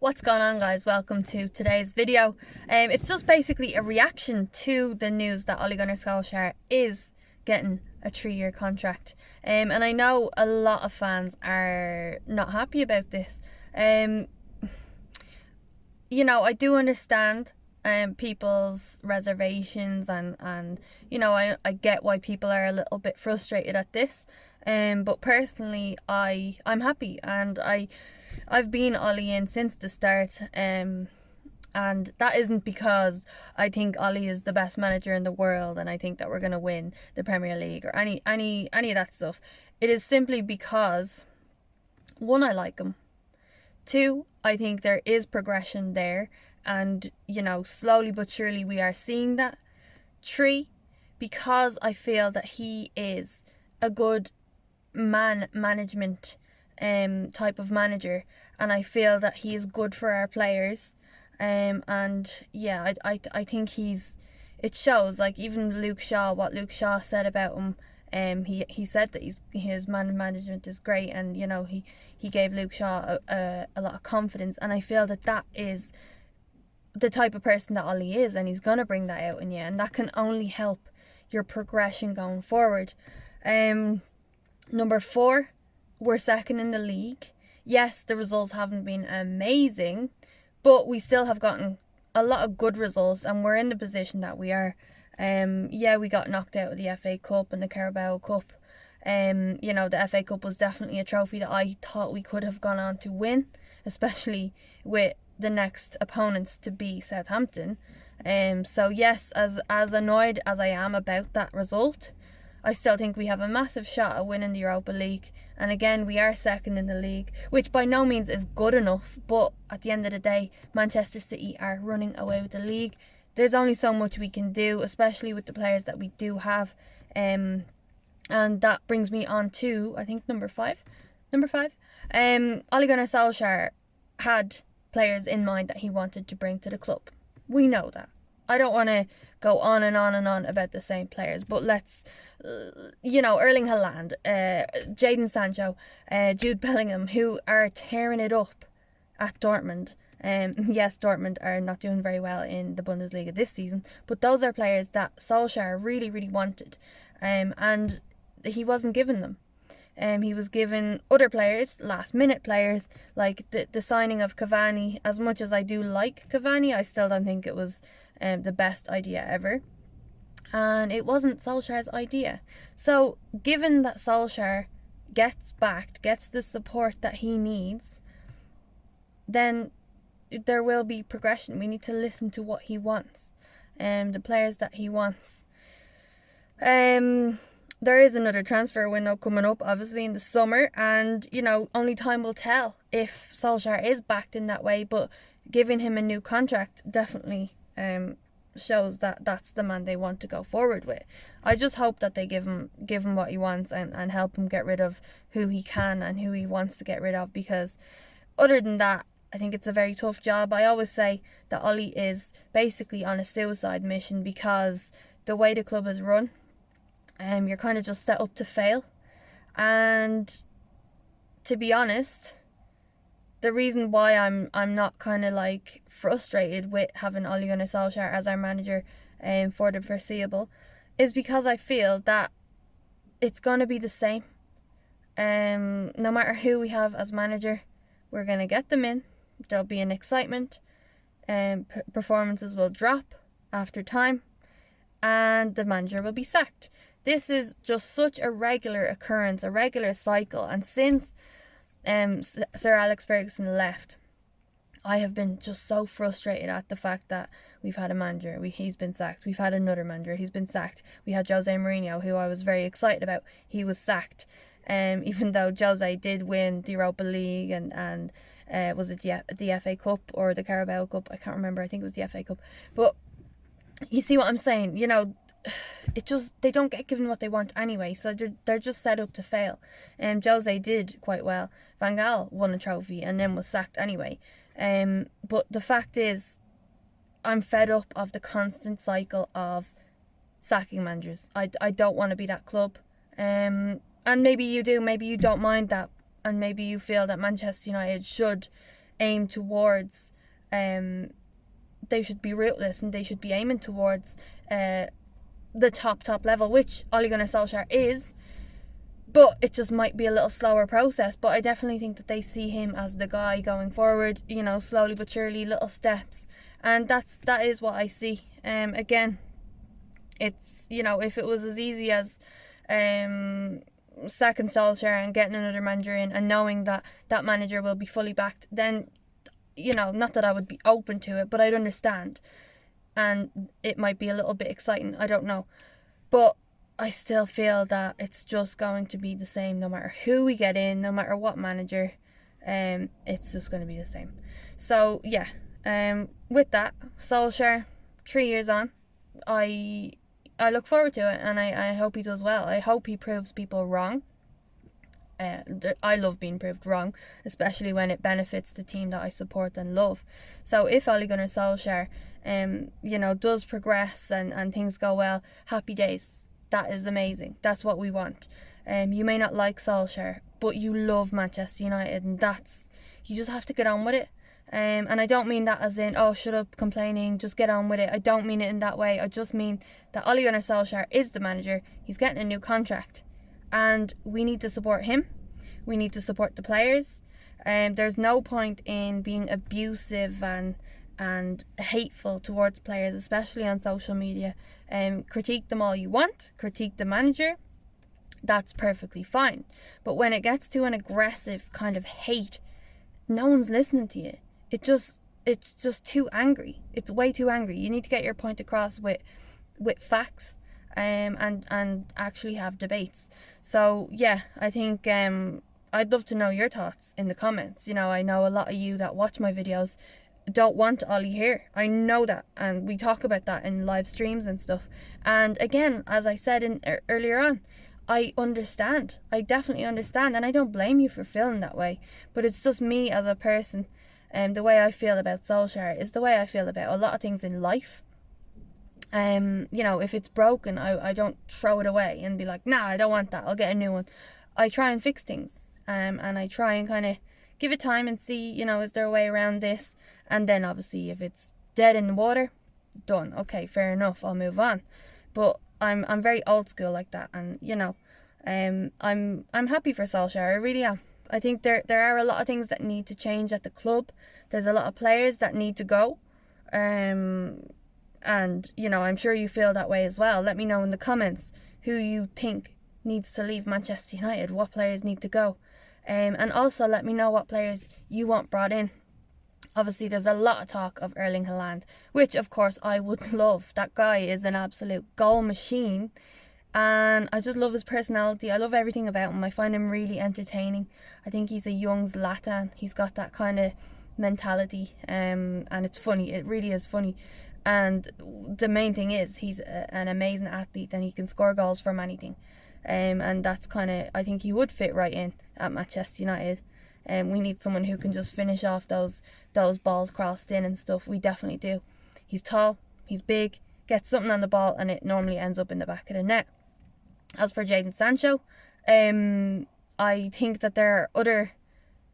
What's going on, guys? Welcome to today's video. It's just basically a reaction to the news that Ole Gunnar Solskjaer is getting a 3-year contract. And I know a lot of fans are not happy about this. I do understand people's reservations and I get why people are a little bit frustrated at this. But personally, I'm happy, and I've been Ole in since the start, and that isn't because I think Ole is the best manager in the world and I think that we're going to win the Premier League or any of that stuff. It is simply because, one, I like him. Two, I think there is progression there, and slowly but surely we are seeing that. Three, because I feel that he is a good management type of manager, and I feel that he is good for our players. And yeah, I think it shows. Like, even what Luke Shaw said about him, he said that his management is great, and he gave Luke Shaw a lot of confidence, and I feel that is the type of person that Ole is, and he's gonna bring that out in you, and that can only help your progression going forward. Number 4, we're second in the league. Yes, the results haven't been amazing, but we still have gotten a lot of good results, and we're in the position that we are. We got knocked out of the FA Cup and the Carabao Cup. The FA Cup was definitely a trophy that I thought we could have gone on to win, especially with the next opponents to be Southampton. So yes, as annoyed as I am about that result, I still think we have a massive shot at winning the Europa League. And again, we are second in the league, which by no means is good enough. But at the end of the day, Manchester City are running away with the league. There's only so much we can do, especially with the players that we do have. And that brings me on to, I think, number 5. Ole Gunnar Solskjaer had players in mind that he wanted to bring to the club. We know that. I don't want to go on and on and on about the same players, but let's, Erling Haaland, Jadon Sancho, Jude Bellingham, who are tearing it up at Dortmund. Yes, Dortmund are not doing very well in the Bundesliga this season, but those are players that Solskjaer really, really wanted, and he wasn't giving them. He was given other players, last-minute players, like the signing of Cavani. As much as I do like Cavani, I still don't think it was the best idea ever. And it wasn't Solskjaer's idea. So, given that Solskjaer gets the support that he needs, then there will be progression. We need to listen to what he wants, the players that he wants. There is another transfer window coming up, obviously, in the summer, and only time will tell if Solskjaer is backed in that way. But giving him a new contract definitely shows that that's the man they want to go forward with. I just hope that they give him what he wants and help him get rid of who he can and who he wants to get rid of, because other than that, I think it's a very tough job. I always say that Ole is basically on a suicide mission, because the way the club is run, you're kind of just set up to fail. And to be honest, the reason why I'm not kind of like frustrated with having Ole Gunnar Solskjaer as our manager for the foreseeable is because I feel that it's going to be the same. No matter who we have as manager, we're going to get them in. There'll be an excitement, performances will drop after time, and the manager will be sacked. This is just such a regular occurrence, a regular cycle. And since Sir Alex Ferguson left, I have been just so frustrated at the fact that we've had a manager, he's been sacked. We've had another manager, he's been sacked. We had Jose Mourinho, who I was very excited about. He was sacked. Even though Jose did win the Europa League and was it the FA Cup or the Carabao Cup? I can't remember. I think it was the FA Cup. But you see what I'm saying? They don't get given what they want anyway, so they're just set up to fail. Jose did quite well. Van Gaal won a trophy and then was sacked anyway. But the fact is, I'm fed up of the constant cycle of sacking managers. I don't want to be that club. And maybe you do, maybe you don't mind that, and maybe you feel that Manchester United should aim towards, they should be ruthless and they should be aiming towards the top level, which Ole Gunnar Solskjaer is, but it just might be a little slower process. But I definitely think that they see him as the guy going forward, slowly but surely, little steps, and that is what I see. Again, it's, if it was as easy as sacking Solskjaer and getting another manager in and knowing that that manager will be fully backed, then, not that I would be open to it, but I'd understand. And it might be a little bit exciting, I don't know. But I still feel that it's just going to be the same no matter who we get in, no matter what manager. It's just going to be the same. So, yeah. With that, Solskjaer, 3 years on, I look forward to it, and I hope he does well. I hope he proves people wrong. I love being proved wrong, especially when it benefits the team that I support and love. So if Ole Gunnar Solskjaer, does progress and things go well, happy days. That is amazing. That's what we want. You may not like Solskjaer, but you love Manchester United, and you just have to get on with it. And I don't mean that as in, oh, shut up complaining, just get on with it. I don't mean it in that way. I just mean that Ole Gunnar Solskjaer is the manager. He's getting a new contract, and we need to support him. We need to support the players. There's no point in being abusive and hateful towards players, especially on social media. Critique them all you want. Critique the manager. That's perfectly fine. But when it gets to an aggressive kind of hate, no one's listening to you. It's just too angry. It's way too angry. You need to get your point across with facts, and actually have debates. So yeah, I think I'd love to know your thoughts in the comments. I know a lot of you that watch my videos don't want Ole here. I know that, and we talk about that in live streams and stuff. And again, as I said earlier on, I understand. I definitely understand, and I don't blame you for feeling that way. But it's just me as a person, and the way I feel about Solskjaer is the way I feel about a lot of things in life. If it's broken, I don't throw it away and be like, nah, I don't want that, I'll get a new one. I try and fix things, and I try and kind of give it time and see, is there a way around this? And then obviously if it's dead in the water, done. Okay, fair enough, I'll move on. But I'm very old school like that, and I'm happy for Solskjaer. I really am. I think there are a lot of things that need to change at the club. There's a lot of players that need to go, and I'm sure you feel that way as well. Let me know in the comments who you think needs to leave Manchester United, what players need to go, and also let me know what players you want brought in. Obviously, there's a lot of talk of Erling Haaland, which of course I would love. That guy is an absolute goal machine, and I just love his personality. I love everything about him. I find him really entertaining. I think he's a young Zlatan. He's got that kind of mentality, and it's funny. It really is funny. And the main thing is he's an amazing athlete, and he can score goals from anything. And that's kind of, I think he would fit right in at Manchester United. We need someone who can just finish off those balls crossed in and stuff. We definitely do. He's tall, he's big, gets something on the ball, and it normally ends up in the back of the net. As for Jadon Sancho, I think that there are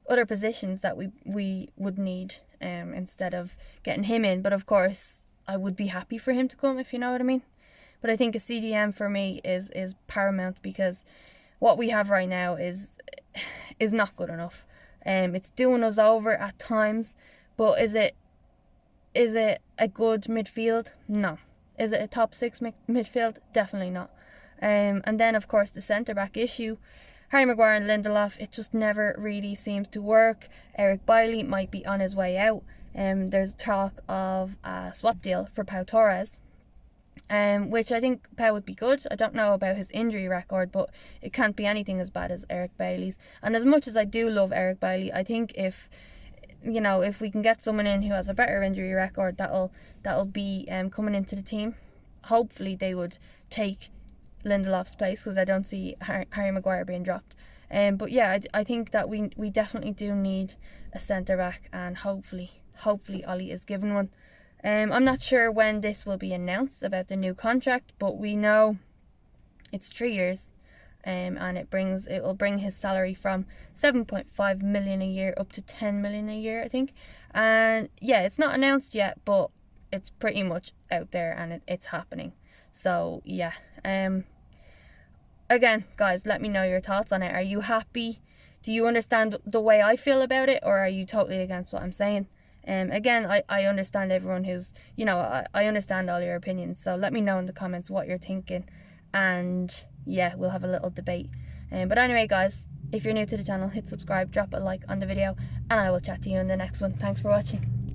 other positions that we would need instead of getting him in. But of course, I would be happy for him to come, if you know what I mean. But I think a CDM for me is paramount, because what we have right now is not good enough. It's doing us over at times, but is it a good midfield? No. Is it a top 6 midfield? Definitely not. And then of course the centre back issue, Harry Maguire and Lindelof, it just never really seems to work. Eric Bailly might be on his way out. There's talk of a swap deal for Pau Torres, which I think Pau would be good. I don't know about his injury record, but it can't be anything as bad as Eric Bailly's. And as much as I do love Eric Bailly, I think if we can get someone in who has a better injury record, that'll be coming into the team. Hopefully they would take Lindelof's place, because I don't see Harry Maguire being dropped. But yeah, I think that we definitely do need a centre back, and hopefully Ole is given one. I'm not sure when this will be announced about the new contract, but we know it's 3 years. and it will bring his salary from 7.5 million a year up to 10 million a year, I think. And yeah, it's not announced yet, but it's pretty much out there, and it's happening. So yeah, again, guys, let me know your thoughts on it. Are you happy? Do you understand the way I feel about it, or are you totally against what I'm saying? Again, I understand everyone who's, I understand all your opinions. So let me know in the comments what you're thinking. And yeah, we'll have a little debate. But anyway, guys, if you're new to the channel, hit subscribe, drop a like on the video, and I will chat to you in the next one. Thanks for watching.